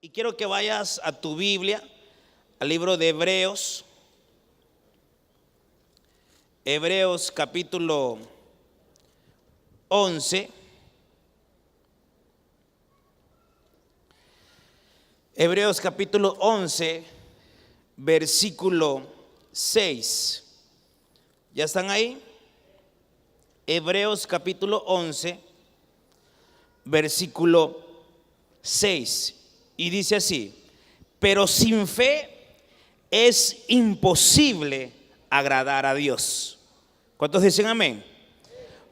Y quiero que vayas a tu Biblia, al libro de Hebreos. Hebreos capítulo 11. Hebreos capítulo 11, versículo 6. ¿Ya están ahí? Hebreos capítulo 11, versículo 6. Y dice así: pero sin fe es imposible agradar a Dios. ¿Cuántos dicen amén?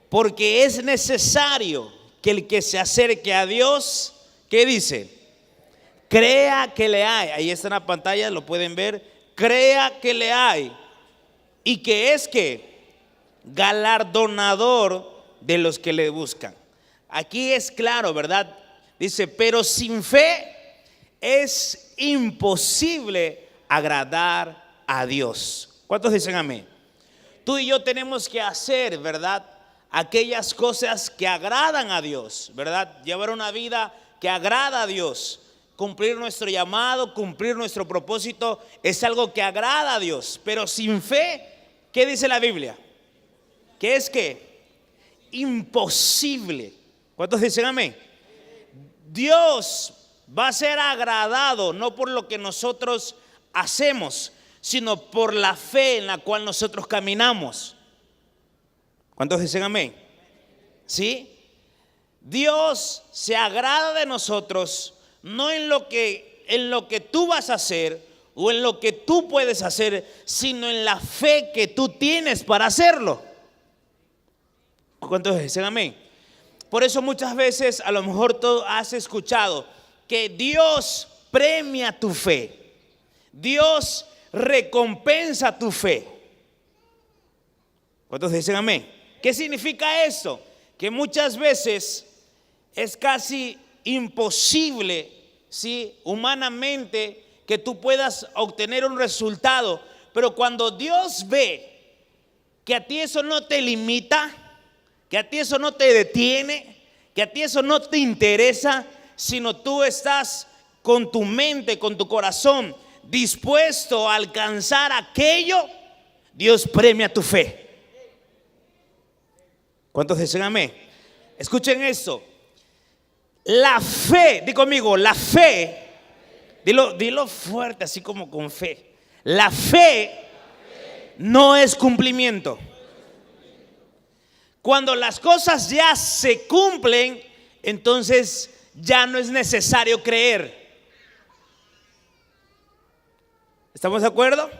Porque es necesario que el que se acerque a Dios, ¿qué dice? Crea que le hay. Ahí está en la pantalla, lo pueden ver. Crea que le hay. Y que es que galardonador de los que le buscan. Aquí es claro, ¿verdad? Dice, pero sin fe es imposible agradar a Dios. ¿Cuántos dicen amén? Tú y yo tenemos que hacer, ¿verdad?, aquellas cosas que agradan a Dios, ¿verdad? Llevar una vida que agrada a Dios. Cumplir nuestro llamado, cumplir nuestro propósito es algo que agrada a Dios. Pero sin fe, ¿qué dice la Biblia? Que es que imposible. ¿Cuántos dicen amén? Dios va a ser agradado no por lo que nosotros hacemos, sino por la fe en la cual nosotros caminamos. ¿Cuántos dicen amén? ¿Sí? Dios se agrada de nosotros no en lo que tú vas a hacer o en lo que tú puedes hacer, sino en la fe que tú tienes para hacerlo. ¿Cuántos dicen amén? Por eso muchas veces a lo mejor tú has escuchado que Dios premia tu fe. Dios recompensa tu fe. ¿Cuántos dicen amén? ¿Qué significa eso? Que muchas veces es casi imposible, ¿sí?, humanamente, que tú puedas obtener un resultado. Pero cuando Dios ve que a ti eso no te limita, que a ti eso no te detiene, que a ti eso no te interesa, sino tú estás con tu mente, con tu corazón dispuesto a alcanzar aquello, Dios premia tu fe. ¿Cuántos dicen amén? Escuchen esto. La fe, di conmigo, la fe, dilo fuerte, así como con fe. La fe no es cumplimiento. Cuando las cosas ya se cumplen, entonces ya no es necesario creer. ¿Estamos de acuerdo?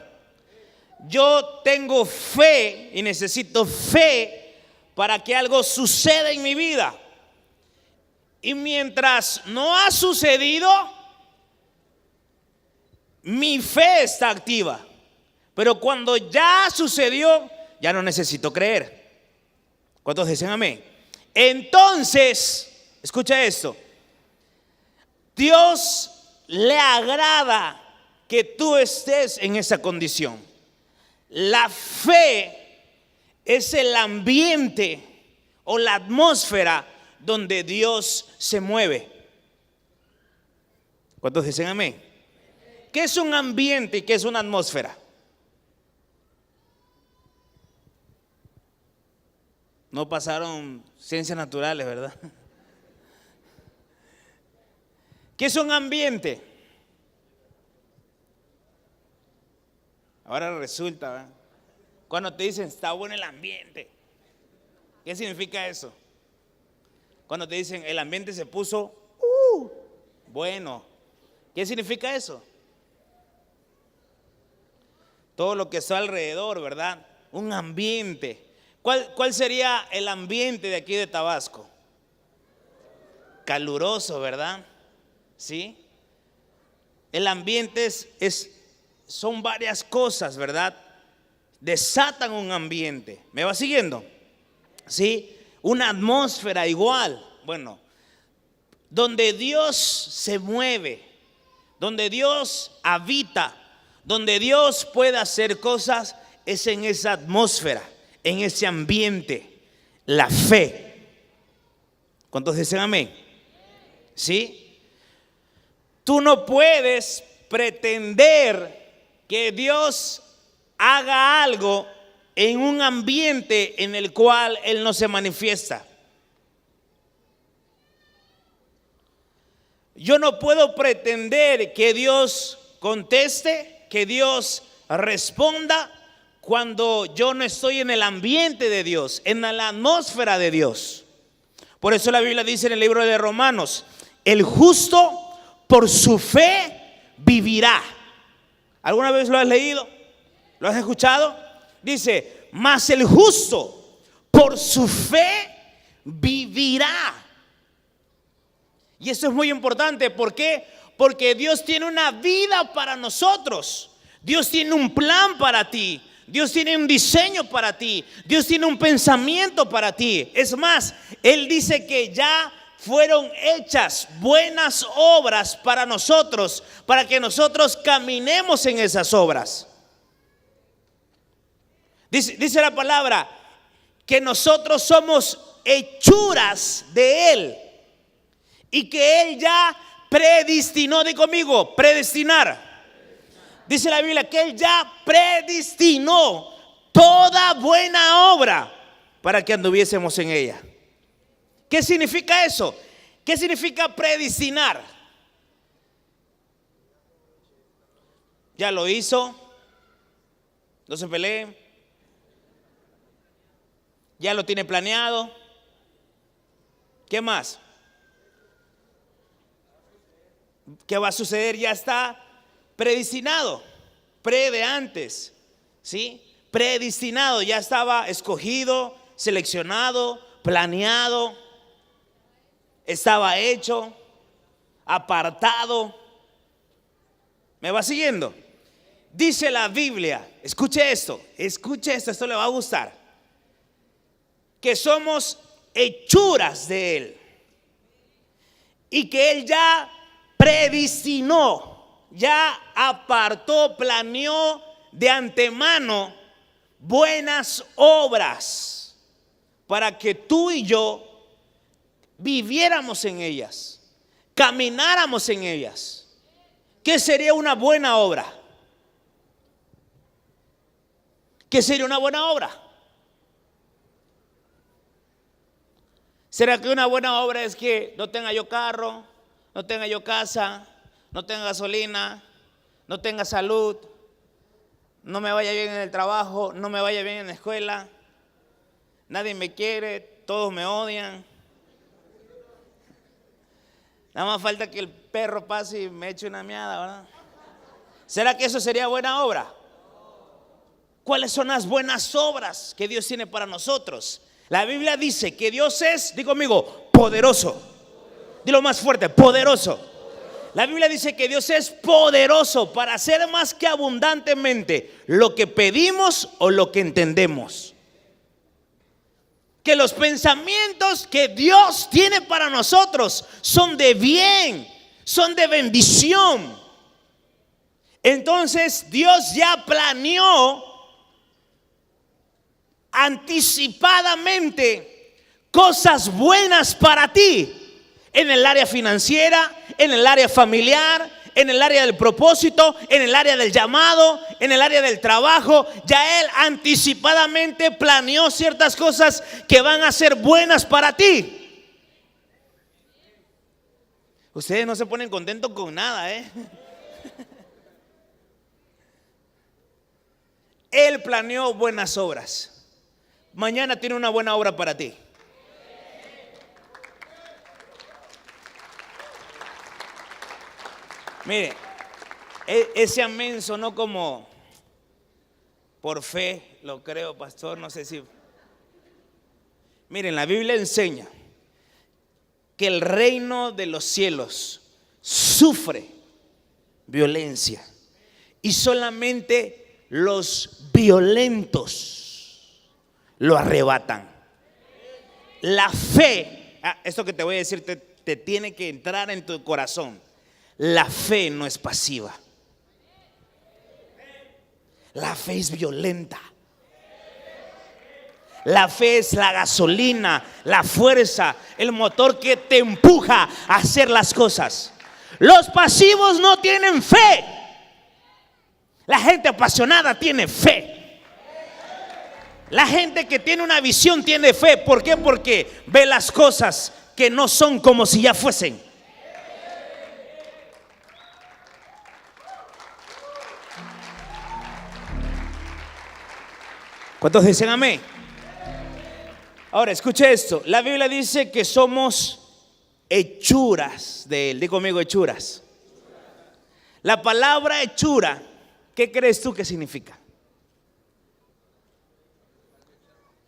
Yo tengo fe y necesito fe para que algo suceda en mi vida. Y mientras no ha sucedido, mi fe está activa. Pero cuando ya sucedió, ya no necesito creer. ¿Cuántos dicen amén? Entonces, escucha esto. Dios le agrada que tú estés en esa condición. La fe es el ambiente o la atmósfera donde Dios se mueve. ¿Cuántos dicen amén? ¿Qué es un ambiente y qué es una atmósfera? No pasaron ciencias naturales, ¿verdad? ¿Qué es un ambiente? Ahora resulta, ¿verdad?, cuando te dicen está bueno el ambiente, ¿qué significa eso? Cuando te dicen el ambiente se puso bueno, ¿qué significa eso? Todo lo que está alrededor, ¿verdad? Un ambiente. ¿Cuál sería el ambiente de aquí de Tabasco? Caluroso, ¿verdad? ¿Sí? El ambiente son varias cosas, ¿verdad? Desatan un ambiente. ¿Me va siguiendo? ¿Sí? Una atmósfera igual. Bueno, donde Dios se mueve, donde Dios habita, donde Dios puede hacer cosas, es en esa atmósfera, en ese ambiente. La fe. ¿Cuántos dicen amén? ¿Sí? Tú no puedes pretender que Dios haga algo en un ambiente en el cual Él no se manifiesta. Yo no puedo pretender que Dios conteste, que Dios responda cuando yo no estoy en el ambiente de Dios, en la atmósfera de Dios. Por eso la Biblia dice en el libro de Romanos: el justo por su fe vivirá. ¿Alguna vez lo has leído? ¿Lo has escuchado? Dice: mas el justo por su fe vivirá. Y eso es muy importante. ¿Por qué? Porque Dios tiene una vida para nosotros. Dios tiene un plan para ti. Dios tiene un diseño para ti. Dios tiene un pensamiento para ti. Es más, Él dice que ya fueron hechas buenas obras para nosotros, para que nosotros caminemos en esas obras. Dice la palabra que nosotros somos hechuras de Él y que Él ya predestinó. Di conmigo: predestinar. Dice la Biblia que Él ya predestinó toda buena obra para que anduviésemos en ella. ¿Qué significa eso? ¿Qué significa predestinar? Ya lo hizo. No se peleen. Ya lo tiene planeado. ¿Qué más? ¿Qué va a suceder? Ya está predestinado. De antes, ¿sí? Predestinado. Ya estaba escogido, seleccionado, planeado. Estaba hecho, apartado. ¿Me va siguiendo? Dice la Biblia, escuche esto, esto le va a gustar, que somos hechuras de Él y que Él ya predestinó, ya apartó, planeó de antemano buenas obras para que tú y yo viviéramos en ellas, camináramos en ellas. ¿Qué sería una buena obra? ¿Qué sería una buena obra? ¿Será que una buena obra es que no tenga yo carro, no tenga yo casa, no tenga gasolina, no tenga salud, no me vaya bien en el trabajo, no me vaya bien en la escuela, nadie me quiere, todos me odian? Nada más falta que el perro pase y me eche una miada, ¿verdad? ¿Será que eso sería buena obra? ¿Cuáles son las buenas obras que Dios tiene para nosotros? La Biblia dice que Dios es, digo conmigo, poderoso. Dilo más fuerte: poderoso. La Biblia dice que Dios es poderoso para hacer más que abundantemente lo que pedimos o lo que entendemos. Que los pensamientos que Dios tiene para nosotros son de bien, son de bendición. Entonces Dios ya planeó anticipadamente cosas buenas para ti en el área financiera, en el área familiar, en el área del propósito, en el área del llamado, en el área del trabajo. Ya Él anticipadamente planeó ciertas cosas que van a ser buenas para ti. Ustedes no se ponen contentos con nada, ¿eh? Él planeó buenas obras. Mañana tiene una buena obra para ti. Mire, ese amén sonó como por fe, lo creo, pastor, no sé si. Miren, la Biblia enseña que el reino de los cielos sufre violencia y solamente los violentos lo arrebatan. La fe, esto que te voy a decir te tiene que entrar en tu corazón. La fe no es pasiva. La fe es violenta. La fe es la gasolina, la fuerza, el motor que te empuja a hacer las cosas. Los pasivos no tienen fe. La gente apasionada tiene fe. La gente que tiene una visión tiene fe. ¿Por qué? Porque ve las cosas que no son como si ya fuesen. ¿Cuántos dicen amén? Ahora, escuche esto. La Biblia dice que somos hechuras de Él. Di conmigo, hechuras. La palabra hechura, ¿qué crees tú que significa?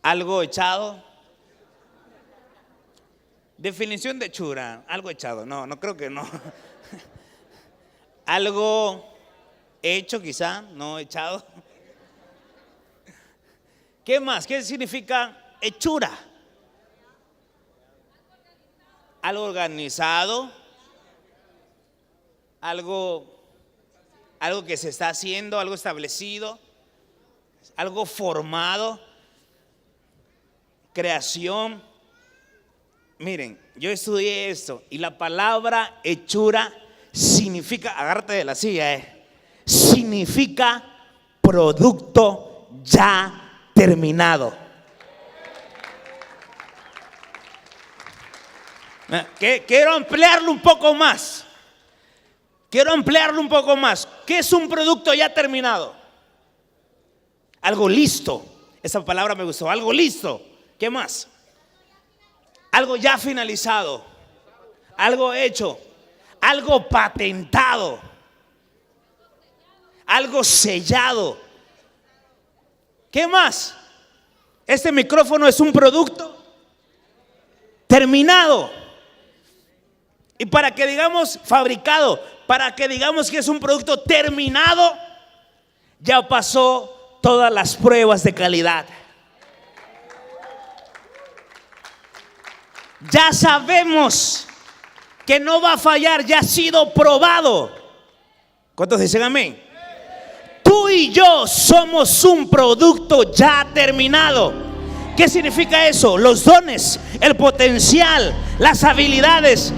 ¿Algo echado? Definición de hechura, algo echado. No, no creo que no. Algo hecho quizá, no echado. ¿Qué más? ¿Qué significa hechura? Algo organizado, algo que se está haciendo, algo establecido, algo formado, creación. Miren, yo estudié esto y la palabra hechura significa, agárrate de la silla, significa producto ya terminado. Quiero ampliarlo un poco más. ¿Qué es un producto ya terminado? Algo listo. Esa palabra me gustó. Algo listo. ¿Qué más? Algo ya finalizado. Algo hecho. Algo patentado. Algo sellado. ¿Qué más? Este micrófono es un producto terminado. Y para que digamos fabricado, para que digamos que es un producto terminado, ya pasó todas las pruebas de calidad. Ya sabemos que no va a fallar, ya ha sido probado. ¿Cuántos dicen amén? Tú y yo somos un producto ya terminado. ¿Qué significa eso? Los dones, el potencial, las habilidades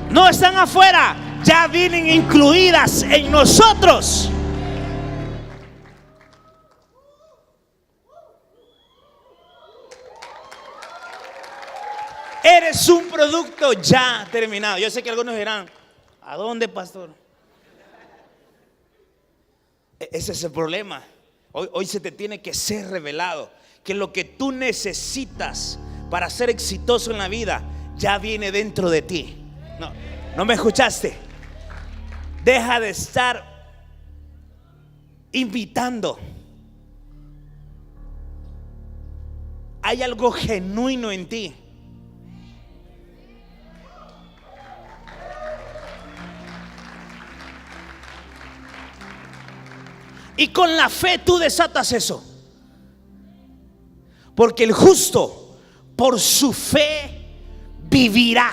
no están afuera, ya vienen incluidas en nosotros. Eres un producto ya terminado. Yo sé que algunos dirán, ¿a dónde, pastor? Ese es el problema. Hoy se te tiene que ser revelado que lo que tú necesitas para ser exitoso en la vida ya viene dentro de ti. No me escuchaste. Deja de estar invitando. Hay algo genuino en ti. Y con la fe tú desatas eso. Porque el justo por su fe vivirá.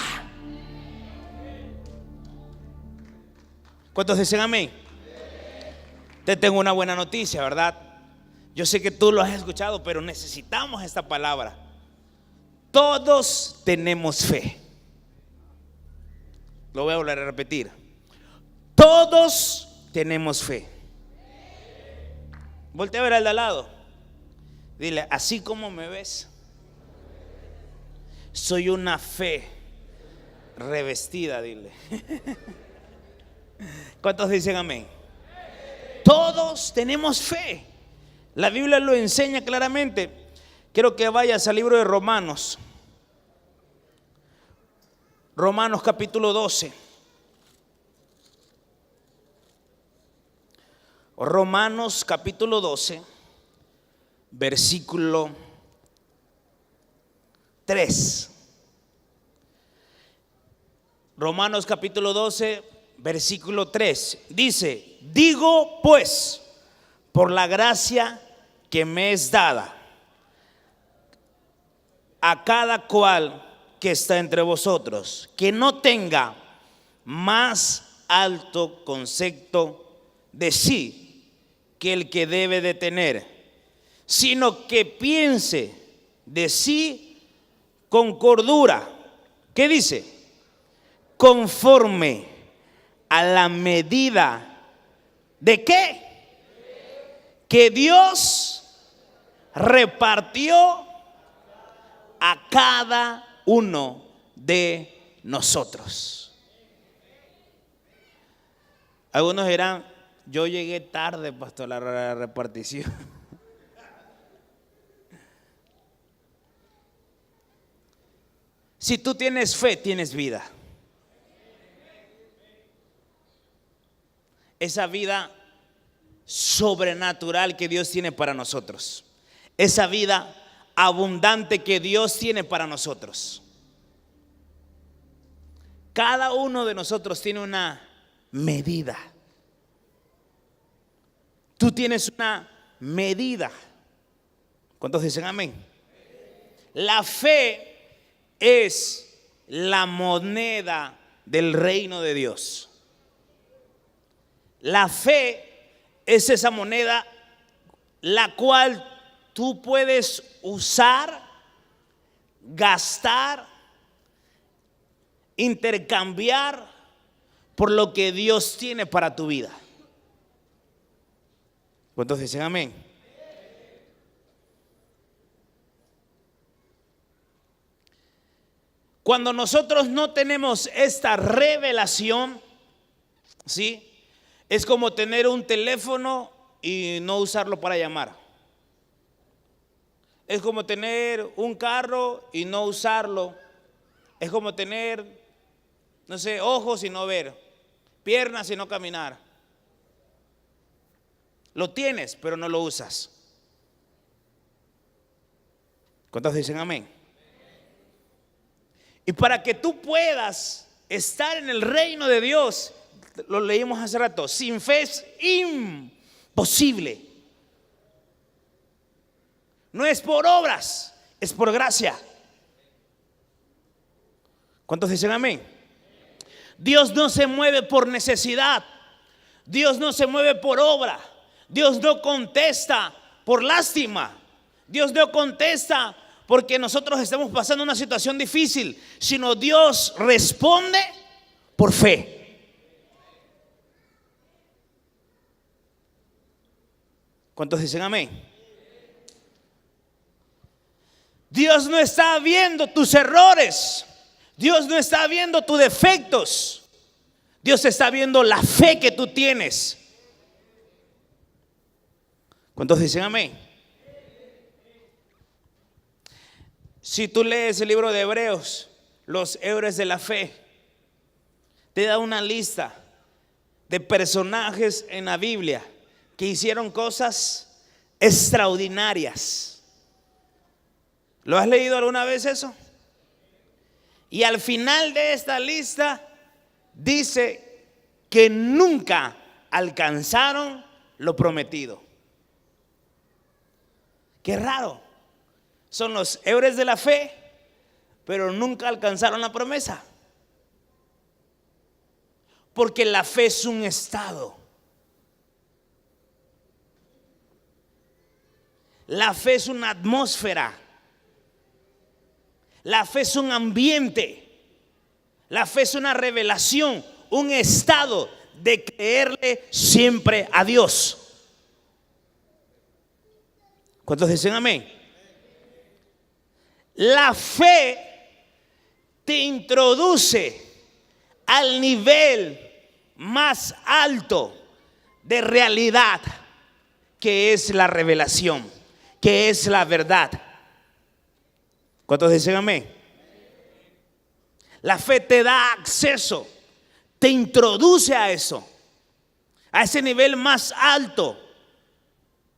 ¿Cuántos dicen amén? Te tengo una buena noticia, ¿verdad? Yo sé que tú lo has escuchado, pero necesitamos esta palabra. Todos tenemos fe. Lo voy a volver a repetir. Todos tenemos fe. Voltea a ver al de al lado. Dile, así como me ves, soy una fe revestida, dile. ¿Cuántos dicen amén? Todos tenemos fe. La Biblia lo enseña claramente. Quiero que vayas al libro de Romanos. Romanos capítulo 12. Romanos capítulo 12, versículo 3. Romanos capítulo 12, versículo 3. Dice, digo pues, por la gracia que me es dada, a cada cual que está entre vosotros, que no tenga más alto concepto de sí que el que debe de tener, sino que piense de sí con cordura. ¿Qué dice? Conforme a la medida de qué? Que Dios repartió a cada uno de nosotros. Algunos dirán, yo llegué tarde, pastor, a la repartición. Si tú tienes fe, tienes vida. Esa vida sobrenatural que Dios tiene para nosotros. Esa vida abundante que Dios tiene para nosotros. Cada uno de nosotros tiene una medida. Tú tienes una medida. ¿Cuántos dicen amén? La fe es la moneda del reino de Dios. La fe es esa moneda la cual tú puedes usar, gastar, intercambiar por lo que Dios tiene para tu vida. ¿Cuántos dicen amén? Cuando nosotros no tenemos esta revelación, ¿sí? Es como tener un teléfono y no usarlo para llamar. Es como tener un carro y no usarlo. Es como tener, no sé, ojos y no ver, piernas y no caminar. Lo tienes, pero no lo usas. ¿Cuántos dicen amén? Y para que tú puedas estar en el reino de Dios, lo leímos hace rato, sin fe es imposible. No es por obras, es por gracia. ¿Cuántos dicen amén? Dios no se mueve por necesidad. Dios no se mueve por obra. Dios no contesta por lástima. Dios no contesta porque nosotros estamos pasando una situación difícil, sino Dios responde por fe. ¿Cuántos dicen amén? Dios no está viendo tus errores. Dios no está viendo tus defectos. Dios está viendo la fe que tú tienes. ¿Cuántos dicen amén? Si tú lees el libro de Hebreos, los héroes de la fe, te da una lista de personajes en la Biblia que hicieron cosas extraordinarias. ¿Lo has leído alguna vez eso? Y al final de esta lista dice que nunca alcanzaron lo prometido. Qué raro. Son los héroes de la fe, pero nunca alcanzaron la promesa. Porque la fe es un estado. La fe es una atmósfera. La fe es un ambiente. La fe es una revelación, un estado de creerle siempre a Dios. ¿Cuántos dicen amén? La fe te introduce al nivel más alto de realidad, que es la revelación, que es la verdad. ¿Cuántos dicen amén? La fe te da acceso, te introduce a eso, a ese nivel más alto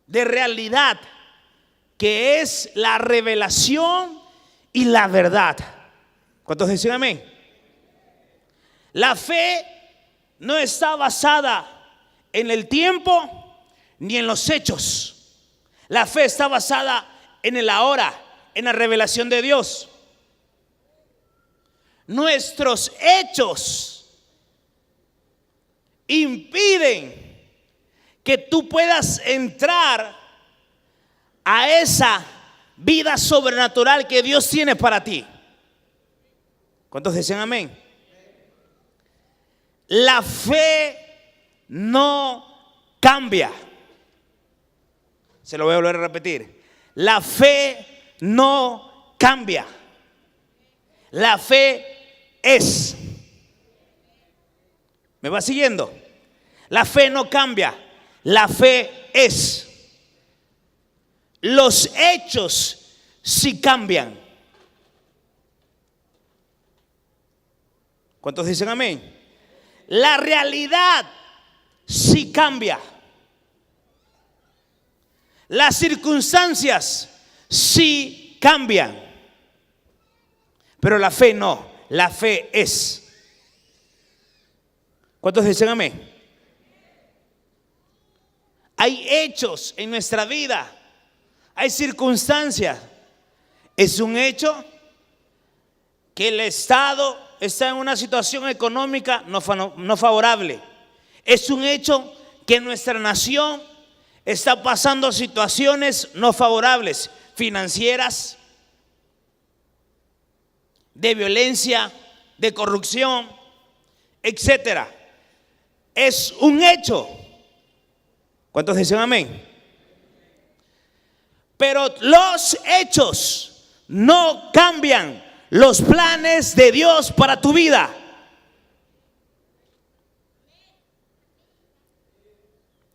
de realidad, que es la revelación y la verdad. ¿Cuántos dicen amén? La fe no está basada en el tiempo ni en los hechos. La fe está basada en el ahora, en la revelación de Dios. Nuestros hechos impiden que tú puedas entrar a esa vida sobrenatural que Dios tiene para ti. ¿Cuántos dicen amén? La fe no cambia. Se lo voy a volver a repetir. La fe no cambia. La fe es. ¿Me va siguiendo? La fe no cambia. La fe es. Los hechos sí cambian. ¿Cuántos dicen amén? La realidad sí cambia. Las circunstancias sí cambian. Pero la fe no. La fe es. ¿Cuántos dicen amén? Hay hechos en nuestra vida. Hay circunstancias. Es un hecho que el Estado está en una situación económica no favorable. Es un hecho que nuestra nación está pasando situaciones no favorables, financieras, de violencia, de corrupción, etcétera. Es un hecho. ¿Cuántos dicen amén? Pero los hechos no cambian los planes de Dios para tu vida.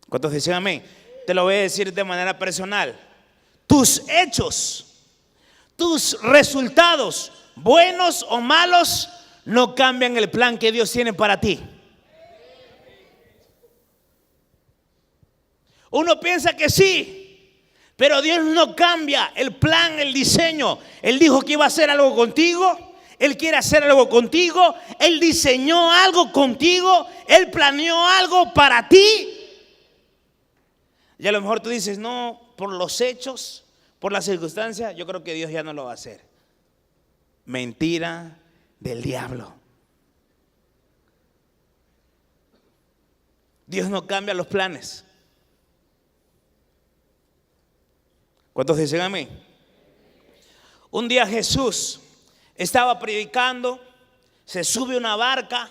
¿Cuántos dicen amén? Te lo voy a decir de manera personal. Tus hechos, tus resultados, buenos o malos, no cambian el plan que Dios tiene para ti. Uno piensa que sí, pero Dios no cambia el plan, el diseño. Él dijo que iba a hacer algo contigo. Él quiere hacer algo contigo. Él diseñó algo contigo. Él planeó algo para ti. Y a lo mejor tú dices, no, por los hechos, por las circunstancias, yo creo que Dios ya no lo va a hacer. Mentira del diablo. Dios no cambia los planes. ¿Cuántos dicen amén? Un día Jesús estaba predicando, se sube a una barca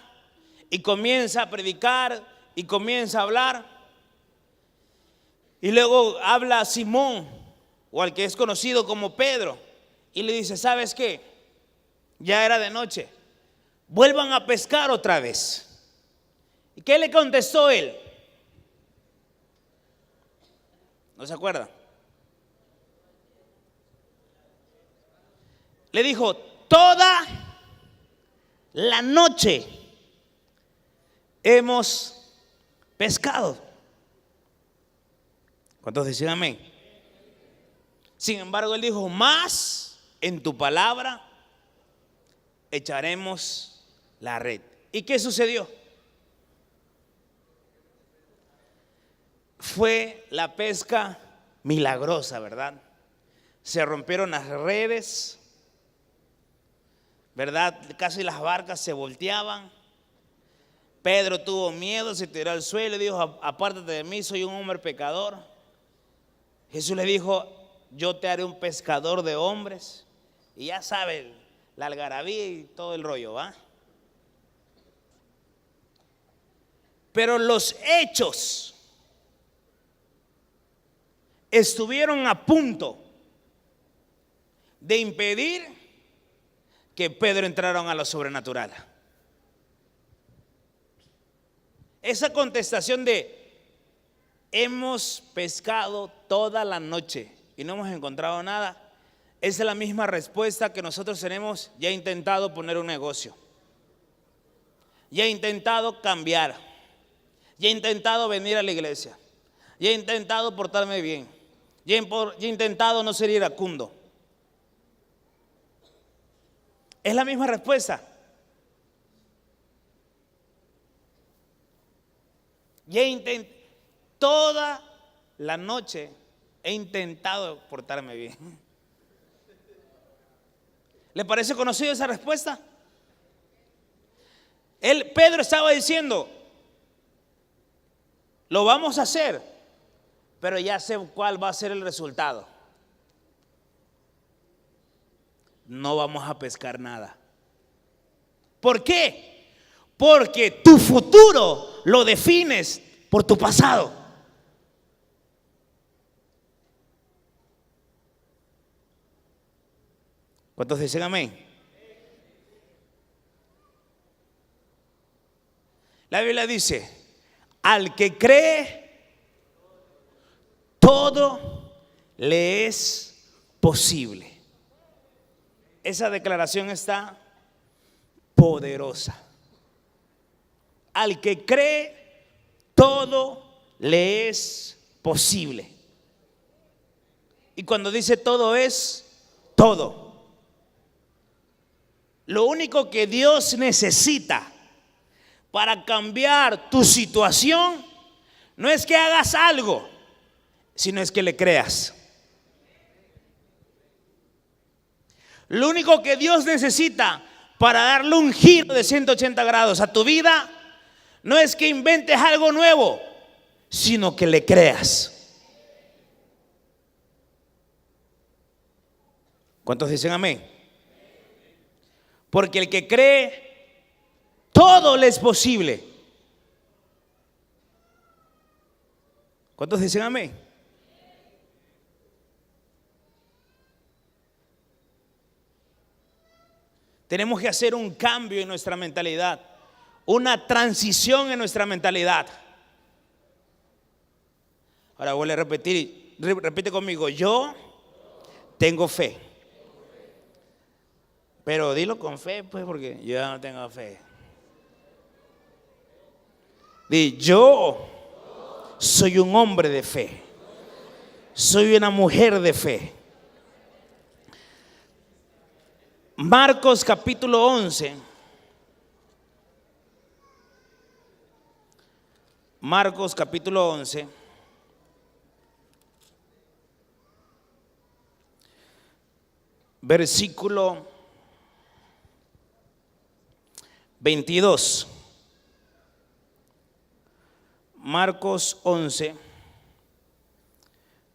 y comienza a predicar y comienza a hablar. Y luego habla a Simón, o al que es conocido como Pedro, y le dice, ¿sabes qué? Ya era de noche, vuelvan a pescar otra vez. ¿Y qué le contestó él? ¿No se acuerda? Le dijo, toda la noche hemos pescado. ¿Cuántos dicen amén? Sin embargo, él dijo, más en tu palabra echaremos la red. ¿Y qué sucedió? Fue la pesca milagrosa, ¿verdad? Se rompieron las redes, ¿verdad? Casi las barcas se volteaban. Pedro tuvo miedo, se tiró al suelo y dijo, apártate de mí, soy un hombre pecador. Jesús le dijo, yo te haré un pescador de hombres. Y ya sabe, la algarabía y todo el rollo, ¿va? Pero los hechos estuvieron a punto de impedir que Pedro entrara a lo sobrenatural. Esa contestación de hemos pescado toda la noche y no hemos encontrado nada, esa es la misma respuesta que nosotros tenemos. Ya he intentado poner un negocio, ya he intentado cambiar, ya he intentado venir a la iglesia, ya he intentado portarme bien, ya he intentado no ser iracundo. Es la misma respuesta. Ya toda la noche he intentado portarme bien. ¿Le parece conocido esa respuesta? Pedro estaba diciendo, lo vamos a hacer, pero ya sé cuál va a ser el resultado. No vamos a pescar nada. ¿Por qué? Porque tu futuro lo defines por tu pasado. ¿Cuántos dicen amén? La Biblia dice: al que cree, todo le es posible. Esa declaración está poderosa. Al que cree, todo le es posible. Y cuando dice todo, es todo. Lo único que Dios necesita para cambiar tu situación no es que hagas algo, sino es que le creas. Lo único que Dios necesita para darle un giro de 180 grados a tu vida no es que inventes algo nuevo, sino que le creas. ¿Cuántos dicen amén? Porque el que cree, todo le es posible. ¿Cuántos dicen amén? Tenemos que hacer un cambio en nuestra mentalidad, una transición en nuestra mentalidad. Ahora voy a repetir, repite conmigo: yo tengo fe. Pero dilo con fe, pues, porque yo no tengo fe. Di: yo soy un hombre de fe. Soy una mujer de fe. Marcos capítulo 11. Marcos capítulo 11. Versículo 22. Marcos 11,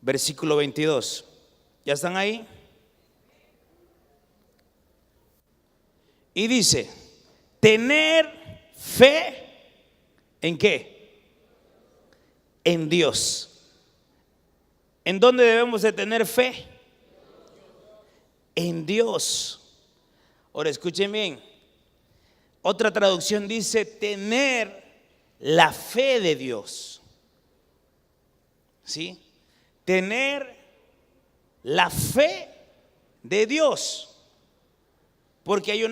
versículo 22. ¿Ya están ahí? Y dice: tener fe ¿en qué? En Dios. ¿En dónde debemos de tener fe? En Dios. Ahora escuchen bien. Otra traducción dice: tener la fe de Dios. ¿Sí? Tener la fe de Dios. Porque hay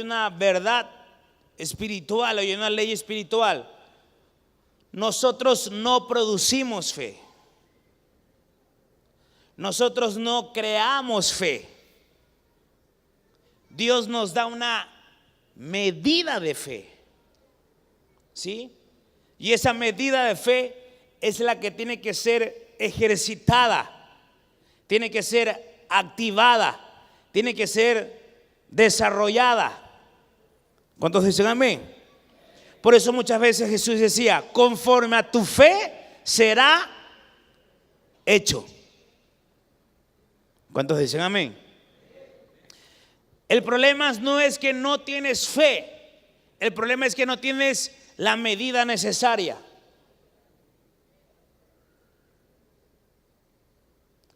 una verdad espiritual, hay una ley espiritual. Nosotros no producimos fe. Nosotros no creamos fe. Dios nos da una medida de fe. ¿Sí? Y esa medida de fe es la que tiene que ser ejercitada, tiene que ser activada, tiene que ser desarrollada. ¿Cuántos dicen amén? Por eso muchas veces Jesús decía: conforme a tu fe será hecho. ¿Cuántos dicen amén? El problema no es que no tienes fe, el problema es que no tienes la medida necesaria.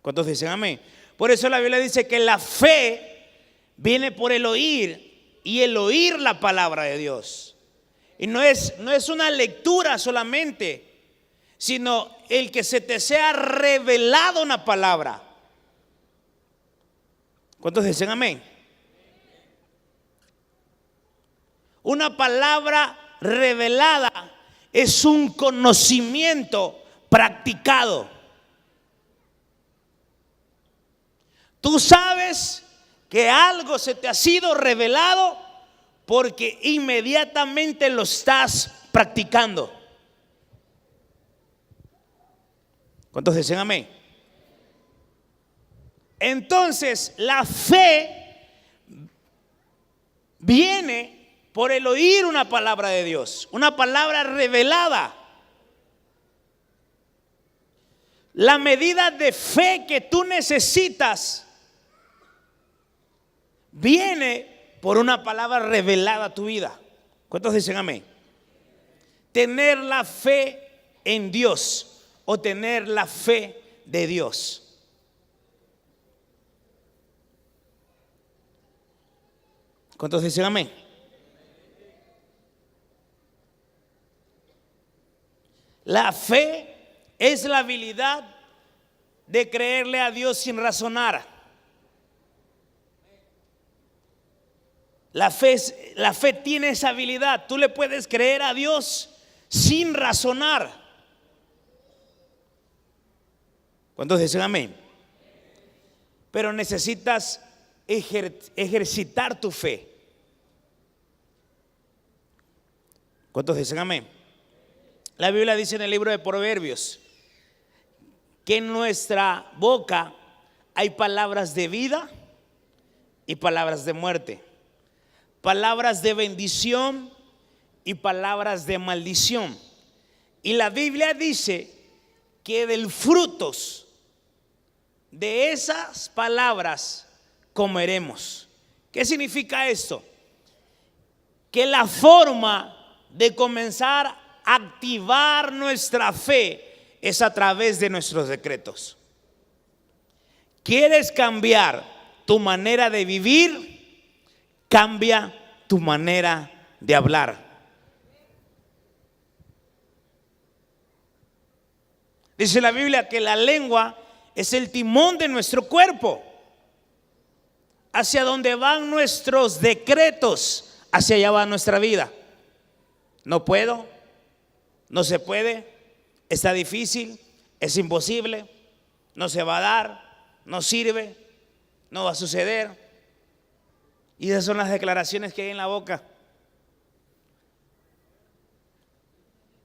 ¿Cuántos dicen amén? Por eso la Biblia dice que la fe viene por el oír, y el oír la palabra de Dios. Y no es una lectura solamente, sino el que se te sea revelado una palabra. ¿Cuántos dicen amén? Una palabra revelada es un conocimiento practicado. Tú sabes que algo se te ha sido revelado porque inmediatamente lo estás practicando. ¿Cuántos dicen amén? Entonces la fe viene por el oír una palabra de Dios, una palabra revelada. La medida de fe que tú necesitas viene por una palabra revelada a tu vida. ¿Cuántos dicen amén? Tener la fe en Dios o tener la fe de Dios. ¿Cuántos dicen amén? La fe es la habilidad de creerle a Dios sin razonar. La fe tiene esa habilidad. Tú le puedes creer a Dios sin razonar. ¿Cuántos dicen amén? Pero necesitas ejercitar tu fe. ¿Cuántos dicen amén? La Biblia dice en el libro de Proverbios que en nuestra boca hay palabras de vida y palabras de muerte, palabras de bendición y palabras de maldición. Y la Biblia dice que del frutos de esas palabras comeremos. ¿Qué significa esto? Que la forma de comenzar a activar nuestra fe es a través de nuestros decretos. ¿Quieres cambiar tu manera de vivir? Cambia tu manera de hablar. Dice la Biblia que la lengua es el timón de nuestro cuerpo. Hacia donde van nuestros decretos, hacia allá va nuestra vida. No puedo, no se puede, está difícil, es imposible, no se va a dar, no sirve, no va a suceder. Y esas son las declaraciones que hay en la boca.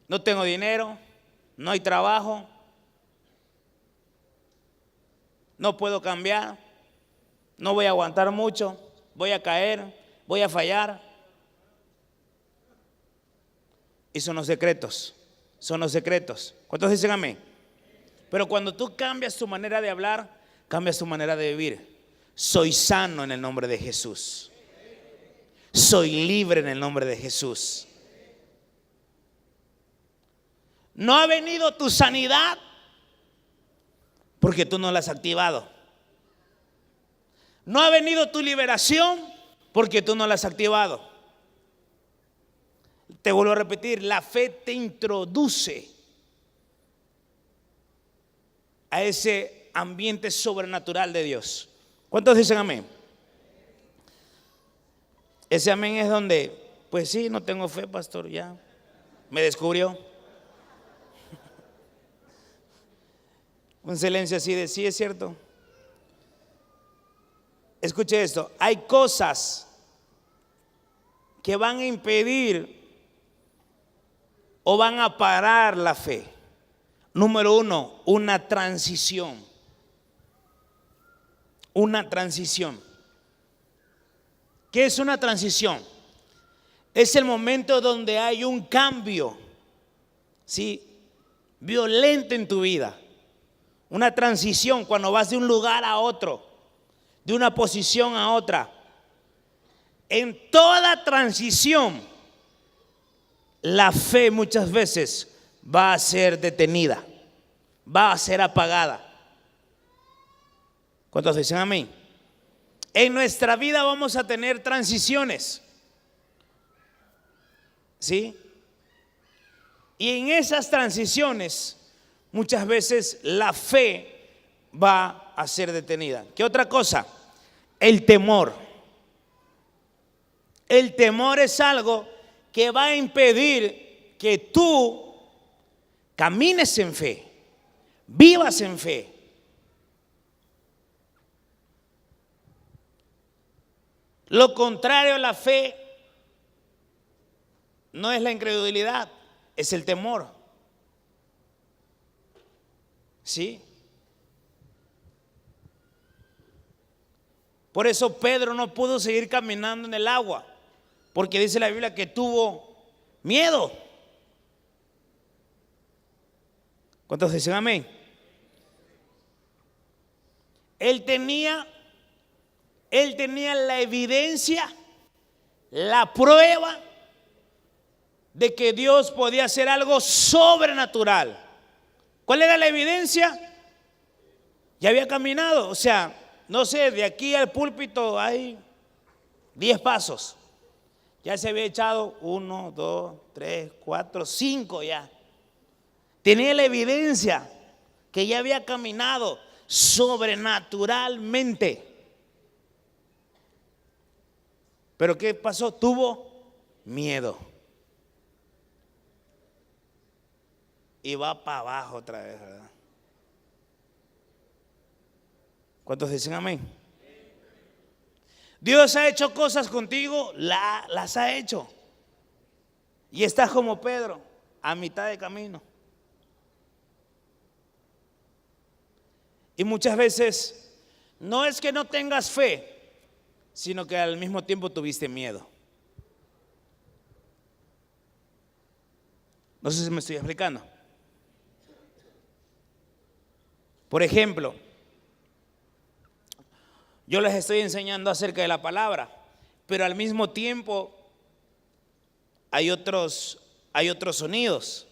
No tengo dinero, no hay trabajo, no puedo cambiar, no voy a aguantar mucho, voy a caer, voy a fallar. Y son los secretos, son los secretos. ¿Cuántos dicen amén? Pero cuando tú cambias tu manera de hablar, cambias tu manera de vivir. Soy sano en el nombre de Jesús. Soy libre en el nombre de Jesús. No ha venido tu sanidad porque tú no la has activado. No ha venido tu liberación porque tú no la has activado. Te vuelvo a repetir, la fe te introduce a ese ambiente sobrenatural de Dios. ¿Cuántos dicen amén? Ese amén es donde, pues sí, no tengo fe, pastor, ya me descubrió. Un silencio así de sí, es cierto. Escuche esto, hay cosas que van a impedir o van a parar la fe. Número uno, una transición. Una transición. ¿Qué es una transición? Es el momento donde hay un cambio, ¿sí?, violento en tu vida. Una transición cuando vas de un lugar a otro, de una posición a otra. En toda transición, la fe muchas veces va a ser detenida, va a ser apagada. ¿Cuántos dicen amén? En nuestra vida vamos a tener transiciones, ¿sí? Y en esas transiciones muchas veces la fe va a ser detenida. ¿Qué otra cosa? El temor. El temor es algo que va a impedir que tú camines en fe, vivas en fe. Lo contrario a la fe no es la incredulidad, es el temor. ¿Sí? Por eso Pedro no pudo seguir caminando en el agua, porque dice la Biblia que tuvo miedo. ¿Cuántos dicen amén? Él tenía la evidencia, la prueba de que Dios podía hacer algo sobrenatural. ¿Cuál era la evidencia? Ya había caminado, o sea, no sé, de aquí al púlpito hay 10 pasos. Ya se había echado 1, 2, 3, 4, 5 ya. Tenía la evidencia que ya había caminado sobrenaturalmente. Pero ¿qué pasó? Tuvo miedo. Y va para abajo otra vez, ¿verdad? ¿Cuántos dicen amén? Dios ha hecho cosas contigo, las ha hecho. Y estás como Pedro, a mitad de camino. Y muchas veces no es que no tengas fe, sino que al mismo tiempo tuviste miedo. No sé si me estoy explicando. Por ejemplo, yo les estoy enseñando acerca de la palabra, pero al mismo tiempo hay otros sonidos.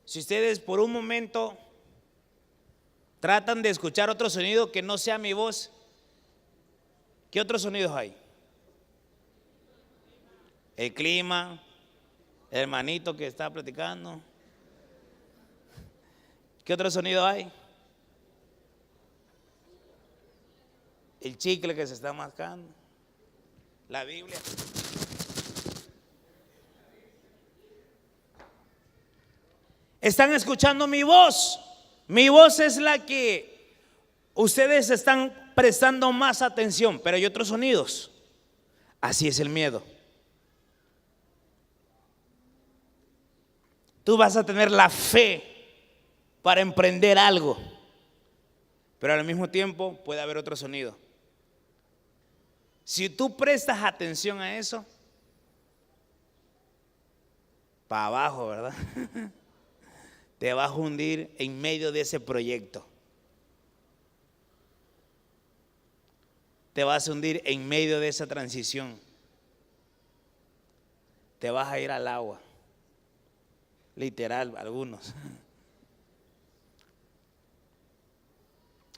Si ustedes por un momento tratan de escuchar otro sonido que no sea mi voz, ¿qué otros sonidos hay? El clima, el hermanito que está platicando. ¿Qué otro sonido hay? El chicle que se está mascando. La Biblia. Están escuchando mi voz. Mi voz es la que ustedes están prestando más atención, pero hay otros sonidos. Así es el miedo. Tú vas a tener la fe para emprender algo, pero al mismo tiempo puede haber otro sonido. Si tú prestas atención a eso, para abajo, ¿verdad? Te vas a hundir en medio de ese proyecto. Te vas a hundir en medio de esa transición. Te vas a ir al agua. Literal, algunos.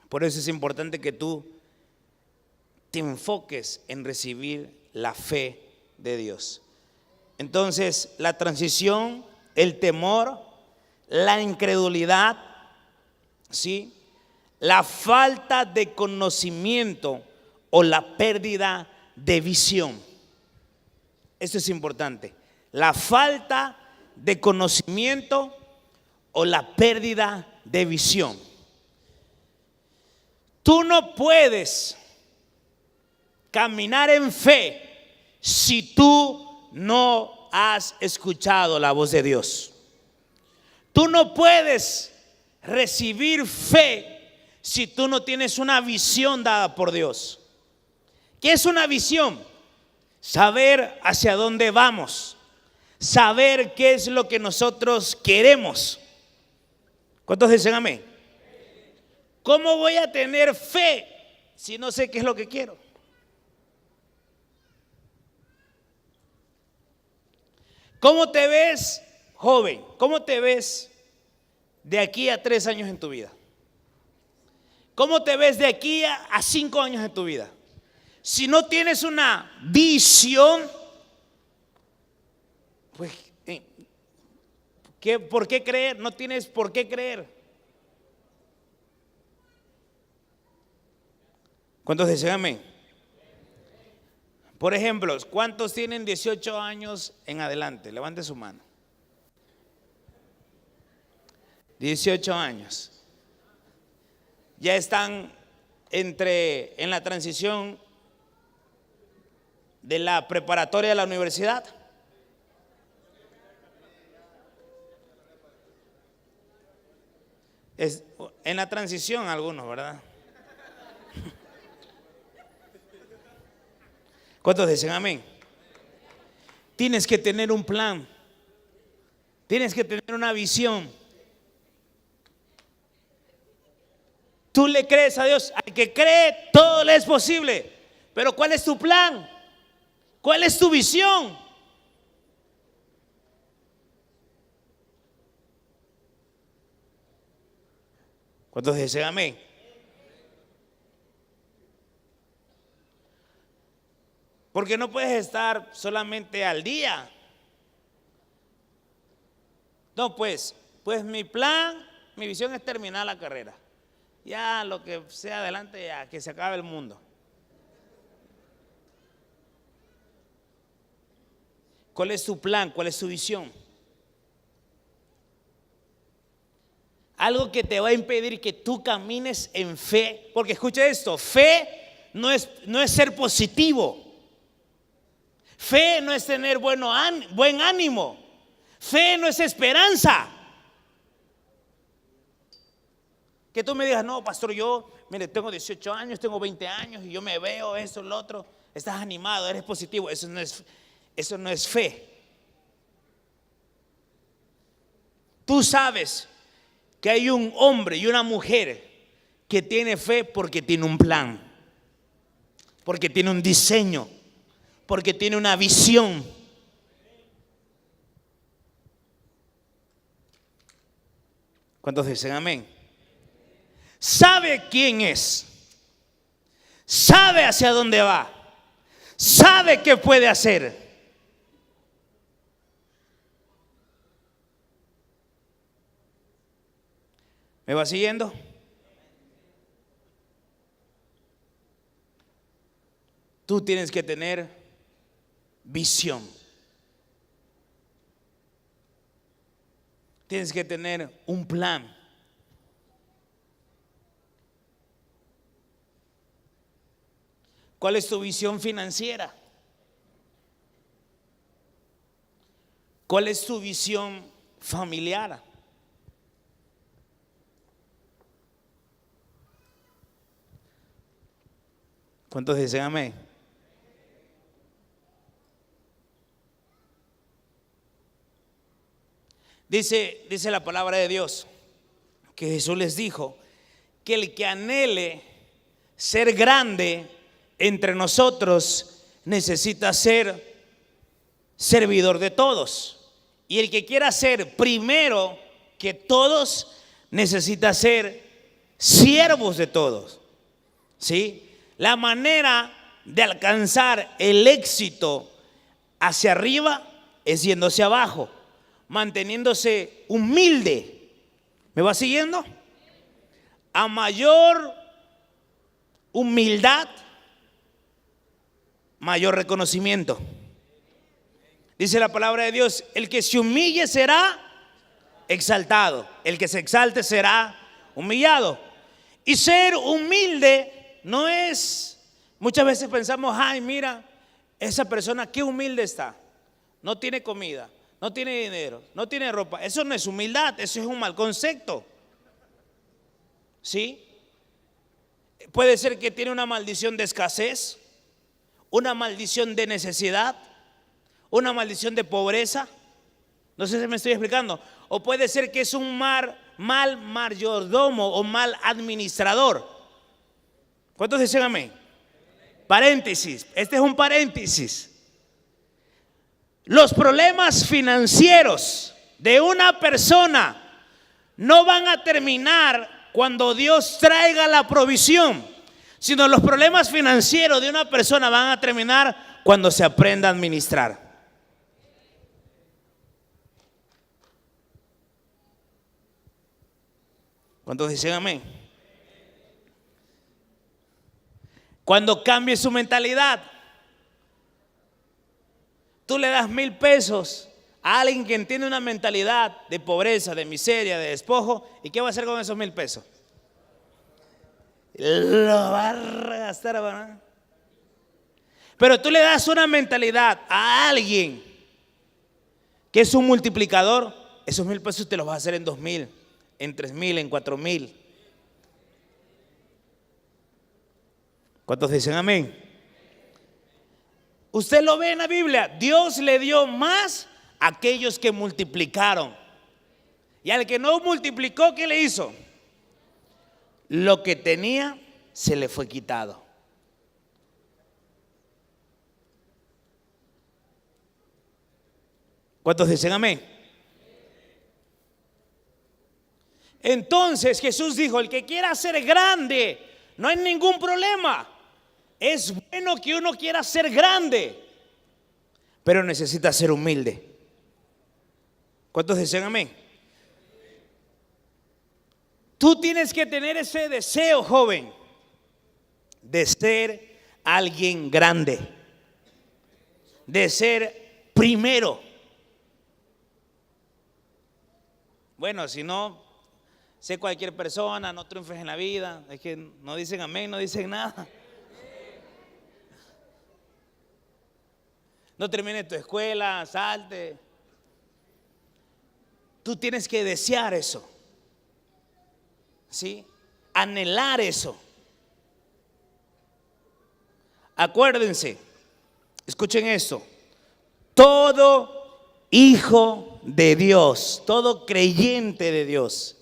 Por eso es importante que tú te enfoques en recibir la fe de Dios. Entonces, la transición, el temor, la incredulidad, ¿sí?, la falta de conocimiento o la pérdida de visión. Esto es importante. La falta de conocimiento o la pérdida de visión. Tú no puedes caminar en fe si tú no has escuchado la voz de Dios. Tú no puedes recibir fe si tú no tienes una visión dada por Dios. ¿Qué es una visión? Saber hacia dónde vamos, saber qué es lo que nosotros queremos. ¿Cuántos dicen amén? ¿Cómo voy a tener fe si no sé qué es lo que quiero? ¿Cómo te ves, joven? ¿Cómo te ves de aquí a 3 años en tu vida? ¿Cómo te ves de aquí a 5 años en tu vida? Si no tienes una visión, pues, ¿por qué creer? No tienes por qué creer. ¿Cuántos dicen amén? Por ejemplo, ¿cuántos tienen 18 años en adelante? Levante su mano. 18 años. Ya están en la transición de la preparatoria a la universidad. En la transición algunos, ¿verdad? ¿Cuántos dicen amén? Tienes que tener un plan. Tienes que tener una visión. Tú le crees a Dios. Al que cree, todo le es posible. Pero ¿cuál es tu plan? ¿Cuál es tu visión? ¿Cuántos dicen amén? Porque no puedes estar solamente al día. No, pues mi plan, mi visión es terminar la carrera. Ya lo que sea adelante, ya que se acabe el mundo. ¿Cuál es tu plan? ¿Cuál es tu visión? Algo que te va a impedir que tú camines en fe. Porque escucha esto, fe no es ser positivo. Fe no es tener buen ánimo. Fe no es esperanza. Que tú me digas, no, pastor, yo, mire, tengo 18 años, tengo 20 años y yo me veo esto, lo otro. Estás animado, eres positivo. Eso no es fe. Tú sabes que hay un hombre y una mujer que tiene fe porque tiene un plan, porque tiene un diseño, porque tiene una visión. ¿Cuántos dicen amén? Sabe quién es, sabe hacia dónde va, sabe qué puede hacer. ¿Me va siguiendo? Tú tienes que tener visión. Tienes que tener un plan. ¿Cuál es tu visión financiera? ¿Cuál es tu visión familiar? ¿Cuántos dicen amén? Dice la palabra de Dios que Jesús les dijo que el que anhele ser grande entre nosotros necesita ser servidor de todos. Y el que quiera ser primero que todos necesita ser siervos de todos. ¿Sí? La manera de alcanzar el éxito hacia arriba es yendo hacia abajo, manteniéndose humilde. ¿Me va siguiendo? A mayor humildad, mayor reconocimiento. Dice la palabra de Dios, el que se humille será exaltado, el que se exalte será humillado. Y ser humilde no es, muchas veces pensamos, ay, mira, esa persona qué humilde está, no tiene comida, no tiene dinero, no tiene ropa. Eso no es humildad, eso es un mal concepto. ¿Sí? Puede ser que tiene una maldición de escasez, una maldición de necesidad, una maldición de pobreza. No sé si me estoy explicando. O puede ser que es un mal mayordomo o mal administrador. ¿Cuántos dicen amén? Paréntesis, este es un paréntesis. Los problemas financieros de una persona no van a terminar cuando Dios traiga la provisión, sino los problemas financieros de una persona van a terminar cuando se aprenda a administrar. ¿Cuántos dicen amén? Cuando cambie su mentalidad, tú le das 1,000 pesos a alguien que tiene una mentalidad de pobreza, de miseria, de despojo, ¿y qué va a hacer con esos 1,000 pesos? Lo va a gastar, ¿verdad? Pero tú le das una mentalidad a alguien que es un multiplicador, esos 1,000 pesos te los vas a hacer en 2,000, en 3,000, en 4,000. ¿Cuántos dicen amén? Usted lo ve en la Biblia, Dios le dio más a aquellos que multiplicaron. Y al que no multiplicó, ¿qué le hizo? Lo que tenía se le fue quitado. ¿Cuántos dicen amén? Entonces Jesús dijo, el que quiera ser grande, no hay ningún problema. Es bueno que uno quiera ser grande, pero necesita ser humilde. ¿Cuántos dicen amén? Tú tienes que tener ese deseo, joven, de ser alguien grande, de ser primero. Bueno, si no, sé cualquier persona, no triunfes en la vida. Es que no dicen amén, no dicen nada. No termines tu escuela, salte. Tú tienes que desear eso, ¿sí? Anhelar eso. Acuérdense, escuchen esto. Todo hijo de Dios, todo creyente de Dios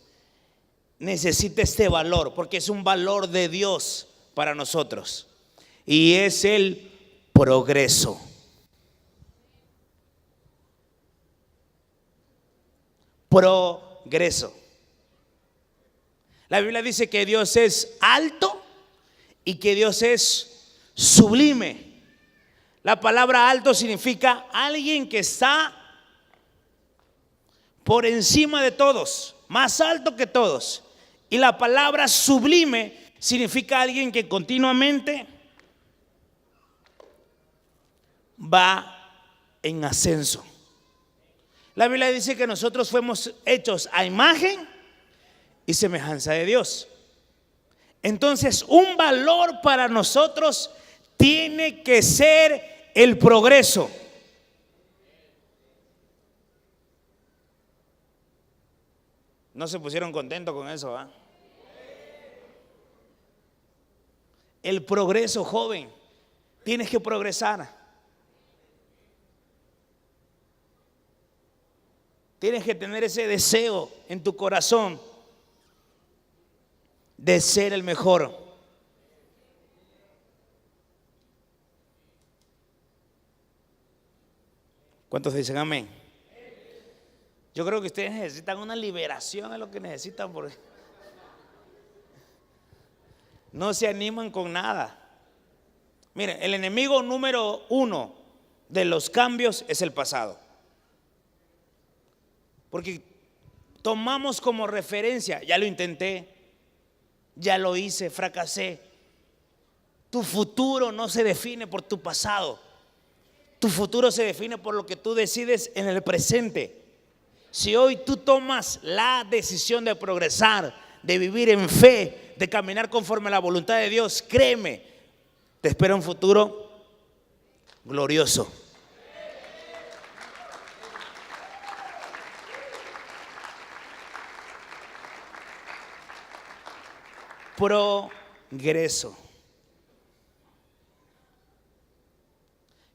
necesita este valor, porque es un valor de Dios para nosotros. Y es el progreso. Progreso. La Biblia dice que Dios es alto y que Dios es sublime. La palabra alto significa alguien que está por encima de todos, más alto que todos. Y la palabra sublime significa alguien que continuamente va en ascenso. La Biblia dice que nosotros fuimos hechos a imagen y semejanza de Dios. Entonces, un valor para nosotros tiene que ser el progreso. No se pusieron contentos con eso, ¿ah? El progreso, joven. Tienes que progresar. Tienes que tener ese deseo en tu corazón de ser el mejor. ¿Cuántos dicen amén? Yo creo que ustedes necesitan una liberación, es lo que necesitan, porque no se animan con nada. Miren, el enemigo número uno de los cambios es el pasado. Porque tomamos como referencia, ya lo intenté, ya lo hice, fracasé. Tu futuro no se define por tu pasado. Tu futuro se define por lo que tú decides en el presente. Si hoy tú tomas la decisión de progresar, de vivir en fe, de caminar conforme a la voluntad de Dios, créeme, te espera un futuro glorioso. Progreso.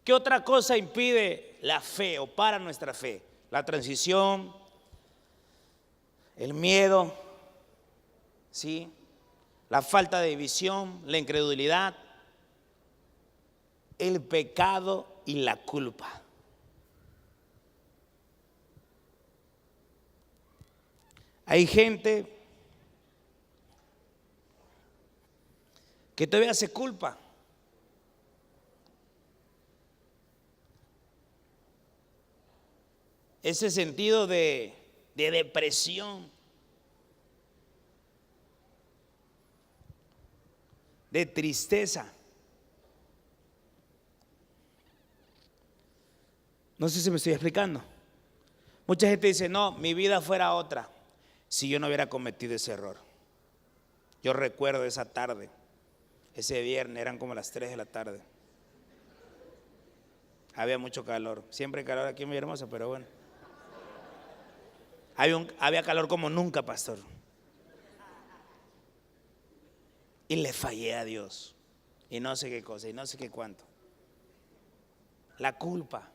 ¿Qué otra cosa impide la fe o para nuestra fe? La transición, el miedo, ¿sí? La falta de visión, la incredulidad, el pecado y la culpa. Hay gente que todavía se culpa. Ese sentido de depresión, de tristeza. No sé si me estoy explicando. Mucha gente dice, no, mi vida fuera otra si yo no hubiera cometido ese error. Yo recuerdo esa tarde, ese viernes, eran como las 3 de la tarde. Había mucho calor, siempre hay calor aquí en Villahermosa, pero bueno. Había calor como nunca, pastor. Y le fallé a Dios. Y no sé qué cosa, y no sé qué cuánto. La culpa.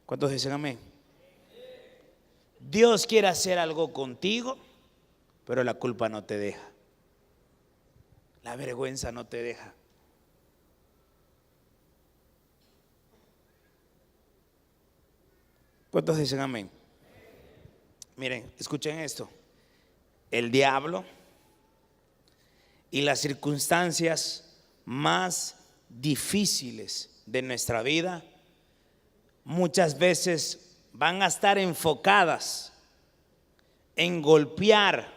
¿Cuántos dicen amén? Dios quiere hacer algo contigo, pero la culpa no te deja. La vergüenza no te deja. ¿Cuántos dicen amén? Miren, escuchen esto. El diablo y las circunstancias más difíciles de nuestra vida muchas veces van a estar enfocadas en golpear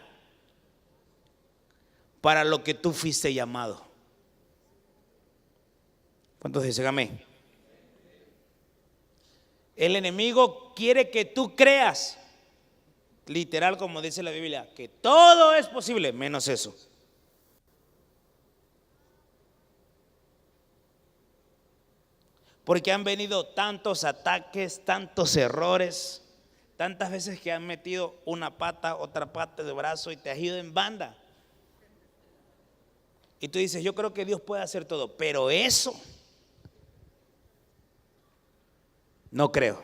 para lo que tú fuiste llamado. ¿Cuántos dicen amén? El enemigo quiere que tú creas, literal como dice la Biblia, que todo es posible menos eso. Porque han venido tantos ataques, tantos errores, tantas veces que han metido una pata, otra pata de brazo y te has ido en banda. Y tú dices, yo creo que Dios puede hacer todo, pero eso no creo.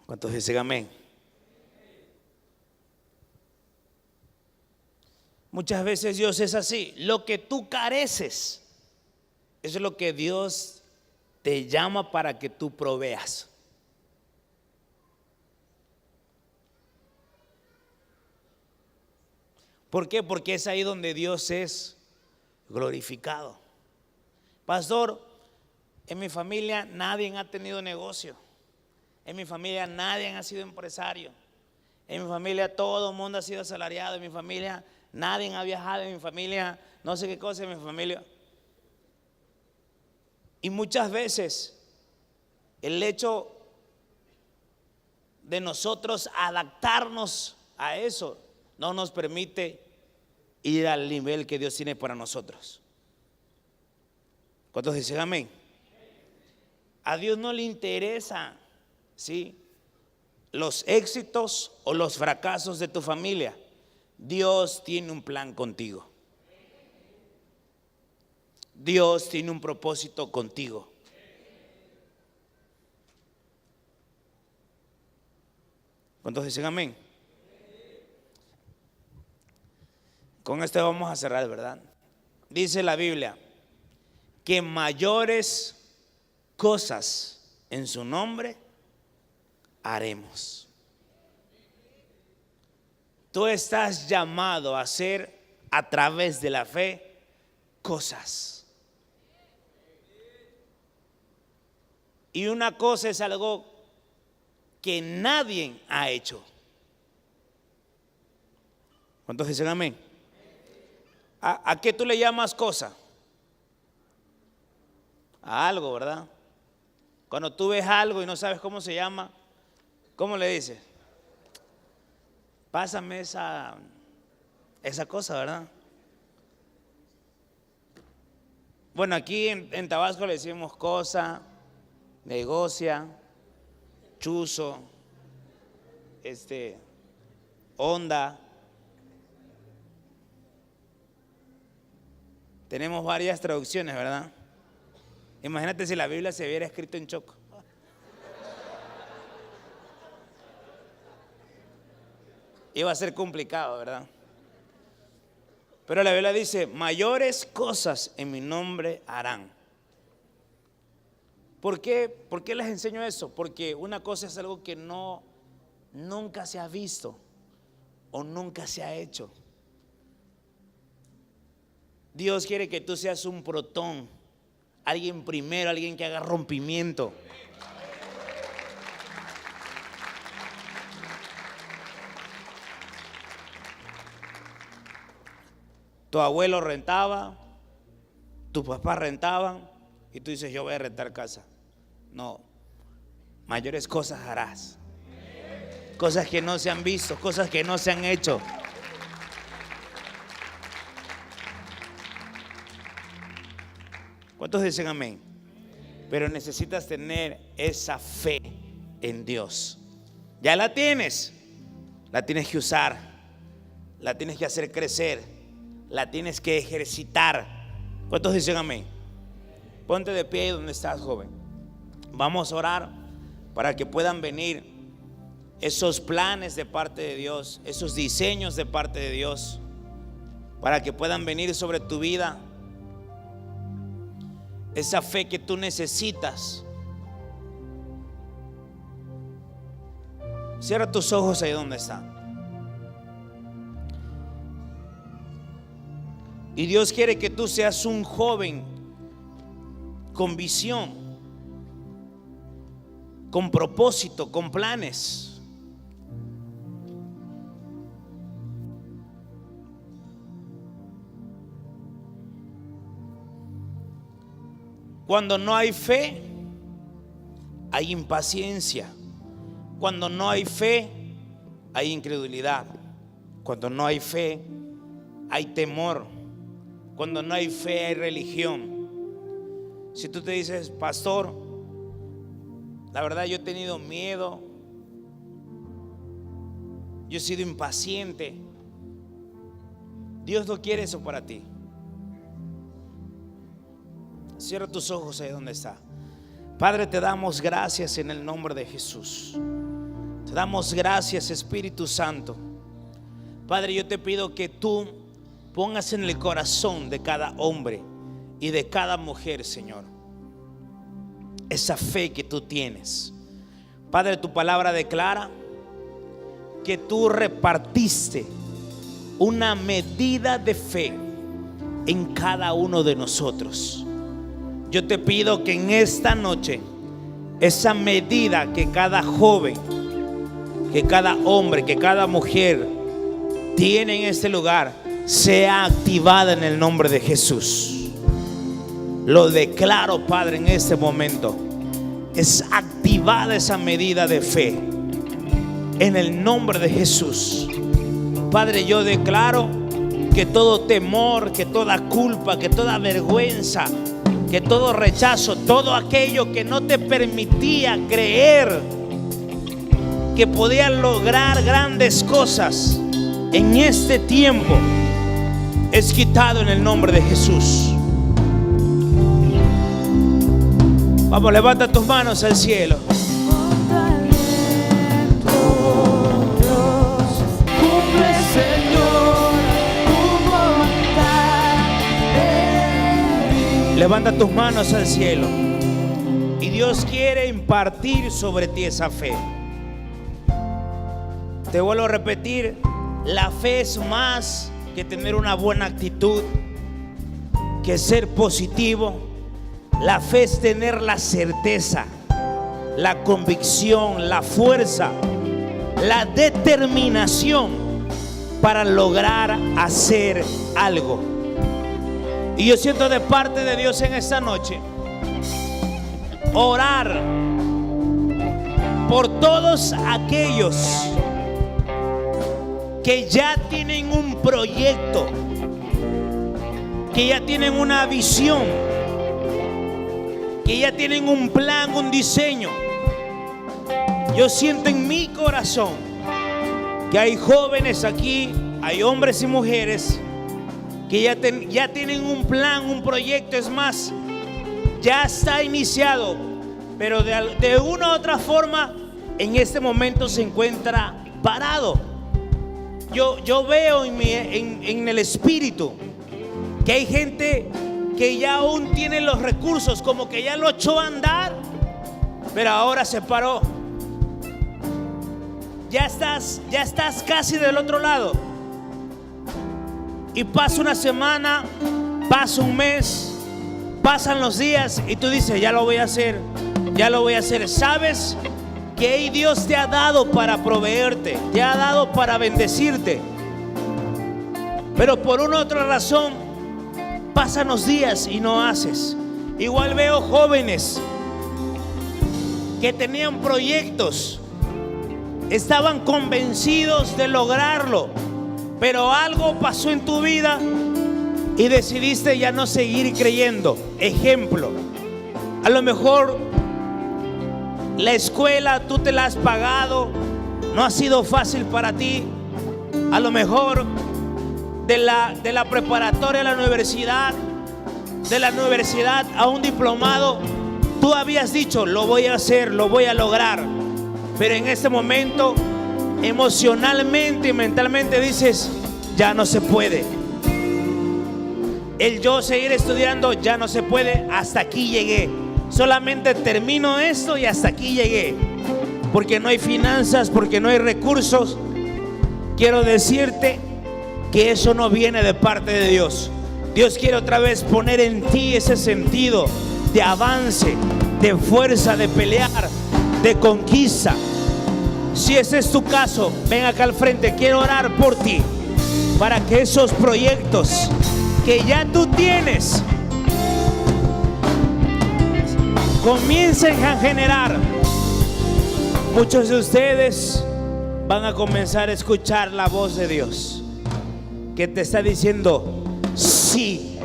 ¿Cuántos dicen amén? Muchas veces Dios es así. Lo que tú careces, eso es lo que Dios te llama para que tú proveas. ¿Por qué? Porque es ahí donde Dios es glorificado. Pastor, en mi familia nadie ha tenido negocio. En mi familia nadie ha sido empresario. En mi familia todo el mundo ha sido asalariado. En mi familia nadie ha viajado. En mi familia no sé qué cosa. En mi familia. Y muchas veces el hecho de nosotros adaptarnos a eso no nos permite ir al nivel que Dios tiene para nosotros. ¿Cuántos dicen amén? A Dios no le interesa, ¿sí?, los éxitos o los fracasos de tu familia. Dios tiene un plan contigo. Dios tiene un propósito contigo. ¿Cuántos dicen amén? Con esto vamos a cerrar, ¿verdad? Dice la Biblia que mayores cosas en su nombre haremos. Tú estás llamado a hacer a través de la fe cosas. Y una cosa es algo que nadie ha hecho. ¿Cuántos dicen amén? ¿A qué tú le llamas cosa? A algo, ¿verdad? Cuando tú ves algo y no sabes cómo se llama, ¿cómo le dices? Pásame esa cosa, ¿verdad? Bueno, aquí en Tabasco le decimos cosa, negocia, chuzo, onda. Tenemos varias traducciones, ¿verdad? Imagínate si la Biblia se hubiera escrito en choco. Iba a ser complicado, ¿verdad? Pero la Biblia dice, mayores cosas en mi nombre harán. ¿Por qué? ¿Por qué les enseño eso? Porque una cosa es algo que nunca se ha visto o nunca se ha hecho. Dios quiere que tú seas un protón, alguien primero, alguien que haga rompimiento. Tu abuelo rentaba, tus papás rentaban y tú dices, yo voy a rentar casa. No, mayores cosas harás. Cosas que no se han visto, cosas que no se han hecho. ¿Cuántos dicen amén? Pero necesitas tener esa fe en Dios. Ya la tienes que usar, la tienes que hacer crecer, la tienes que ejercitar. ¿Cuántos dicen amén? Ponte de pie donde estás, joven. Vamos a orar para que puedan venir esos planes de parte de Dios, esos diseños de parte de Dios. para que puedan venir sobre tu vida esa fe que tú necesitas. Cierra tus ojos ahí donde están. Y Dios quiere que tú seas un joven con visión, con propósito, con planes. Cuando no hay fe, hay impaciencia. Cuando no hay fe, hay incredulidad. Cuando no hay fe, hay temor. Cuando no hay fe, hay religión. Si tú te dices, pastor, la verdad yo he tenido miedo, yo he sido impaciente, Dios no quiere eso para ti. Cierra tus ojos ahí donde está. Padre, te damos gracias en el nombre de Jesús. Te damos gracias, Espíritu Santo. Padre, yo te pido que tú pongas en el corazón de cada hombre y de cada mujer, Señor, esa fe que tú tienes. Padre, tu palabra declara que tú repartiste una medida de fe en cada uno de nosotros. Yo te pido que en esta noche esa medida que cada joven, que cada hombre, que cada mujer tiene en este lugar sea activada en el nombre de Jesús. Lo declaro, Padre, en este momento. Es activada esa medida de fe en el nombre de Jesús. Padre, yo declaro que todo temor, que toda culpa, que toda vergüenza, que todo rechazo, todo aquello que no te permitía creer que podías lograr grandes cosas en este tiempo, es quitado en el nombre de Jesús. Vamos, levanta tus manos al cielo. Levanta tus manos al cielo. Y Dios quiere impartir sobre ti esa fe. Te vuelvo a repetir, la fe es más que tener una buena actitud, que ser positivo. La fe es tener la certeza, la convicción, la fuerza, la determinación para lograr hacer algo. Y yo siento de parte de Dios en esta noche orar por todos aquellos que ya tienen un proyecto, que ya tienen una visión, que ya tienen un plan, un diseño. Yo siento en mi corazón que hay jóvenes aquí, hay hombres y mujeres que ya tienen un plan, un proyecto. Es más, ya está iniciado, pero de una u otra forma en este momento se encuentra parado. Yo veo en el espíritu que hay gente que ya aún tiene los recursos, como que ya lo echó a andar, pero ahora se paró. Ya estás casi del otro lado. Y pasa una semana, pasa un mes, pasan los días y tú dices, ya lo voy a hacer, ya lo voy a hacer. ¿Sabes que Dios te ha dado para proveerte, te ha dado para bendecirte? Pero por una u otra razón pasan los días y no haces. Igual veo jóvenes que tenían proyectos, estaban convencidos de lograrlo, pero algo pasó en tu vida y decidiste ya no seguir creyendo. Ejemplo, a lo mejor la escuela tú te la has pagado, no ha sido fácil para ti. A lo mejor de la preparatoria a la universidad, de la universidad a un diplomado, tú habías dicho, lo voy a hacer, lo voy a lograr. Pero en este momento, emocionalmente y mentalmente dices, ya no se puede. El yo seguir estudiando ya no se puede, hasta aquí llegué. Solamente termino esto y hasta aquí llegué. Porque no hay finanzas, porque no hay recursos. Quiero decirte que eso no viene de parte de Dios. Dios quiere otra vez poner en ti ese sentido de avance, de fuerza, de pelear, de conquista. Si ese es tu caso, ven acá al frente. Quiero orar por ti, para que esos proyectos que ya tú tienes comiencen a generar. Muchos de ustedes van a comenzar a escuchar la voz de Dios que te está diciendo: sí,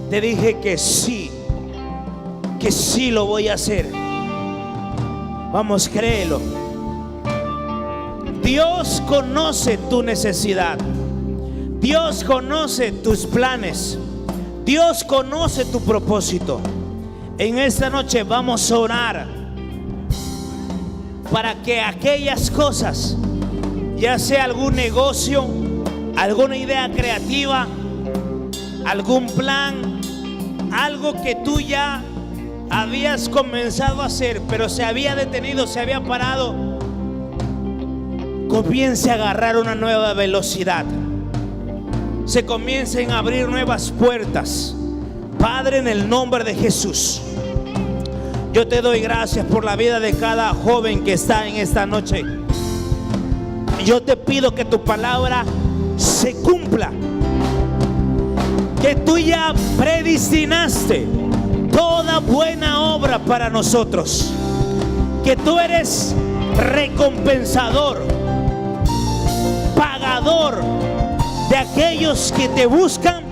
te dije que sí lo voy a hacer. Vamos, créelo. Dios conoce tu necesidad. Dios conoce tus planes. Dios conoce tu propósito. En esta noche vamos a orar para que aquellas cosas, ya sea algún negocio, alguna idea creativa, algún plan, algo que tú ya habías comenzado a hacer, pero se había detenido, se había parado, comience a agarrar una nueva velocidad. Se comiencen a abrir nuevas puertas. Padre, en el nombre de Jesús, yo te doy gracias por la vida de cada joven que está en esta noche. Yo te pido que tu palabra se cumpla, que tú ya predestinaste toda buena obra para nosotros, que tú eres recompensador, pagador de aquellos que te buscan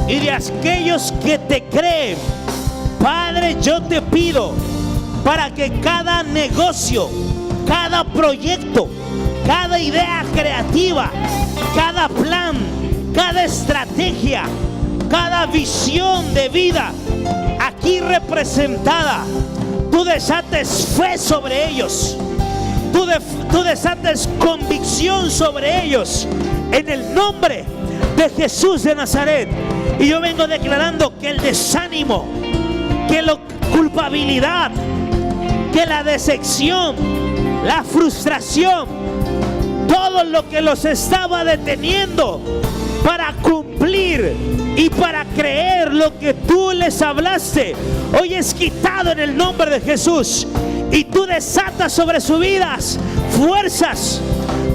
y de aquellos que te creen. Padre, yo te pido para que cada negocio, cada proyecto, cada idea creativa, cada plan, cada estrategia, cada visión de vida aquí representada, tú desates fe sobre ellos, tú desates convicción sobre ellos, en el nombre de Jesús de Nazaret. Y yo vengo declarando que el desánimo, que la culpabilidad, que la decepción, la frustración, todo lo que los estaba deteniendo para cumplir y para creer lo que tú les hablaste, hoy es quitado en el nombre de Jesús. Y tú desatas sobre sus vidas fuerzas,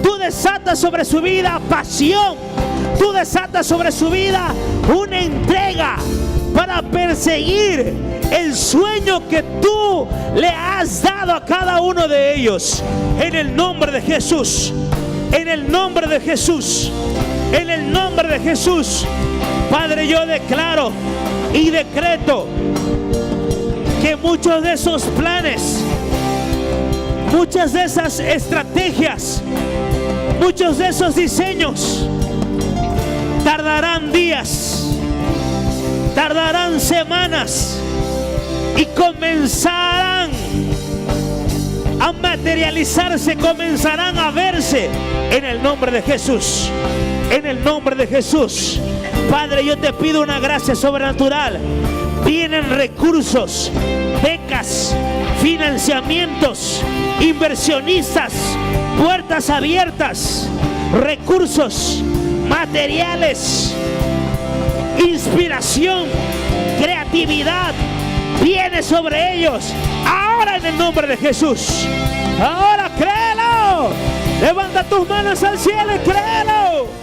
tú desatas sobre su vida pasión, tú desatas sobre su vida una entrega para perseguir el sueño que tú le has dado a cada uno de ellos. En el nombre de Jesús, en el nombre de Jesús, en el nombre de Jesús. Padre, yo declaro y decreto que muchos de esos planes, muchas de esas estrategias, muchos de esos diseños tardarán días, tardarán semanas y comenzarán a materializarse, comenzarán a verse en el nombre de Jesús. En el nombre de Jesús. Padre, yo te pido una gracia sobrenatural. Vienen recursos, becas, financiamientos, inversionistas, puertas abiertas, recursos, materiales, inspiración, creatividad, viene sobre ellos. Ahora en el nombre de Jesús. Ahora créelo. Levanta tus manos al cielo y créelo.